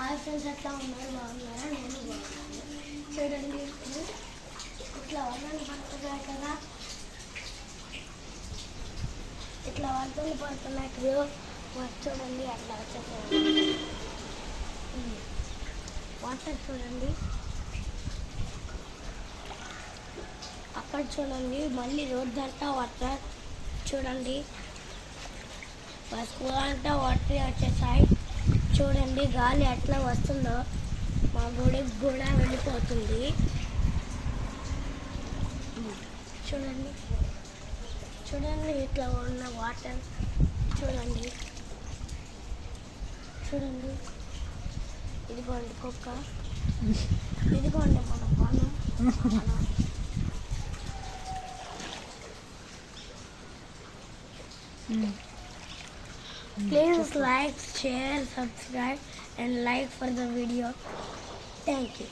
Hi friends, ఎట్లా ఉన్నారు? బాగున్నారా? నేను బాగున్నాను. చూడండి, ఇట్లా వర్షాలు పడుతున్నాయి కదా, ఇట్లా వర్షాలు పడుతున్నాయి కదా. చూడండి, అట్లా వచ్చేసాయి వాటర్. చూడండి అక్కడ, చూడండి మళ్ళీ రోడ్డు అంతా వాటర్. చూడండి మా స్కూల్ అంతా వాటర్ వచ్చేసాయి. చూడండి గాలి ఎట్లా వస్తుందో, మా గుడికి కూడా వెళ్ళిపోతుంది. చూడండి చూడండి ఇట్లా ఉన్న వాటర్. చూడండి చూడండి ఇదిగోండి కుక్క, ఇదిగోండి మన పానం. Please like, share, subscribe and like for the video. Thank you.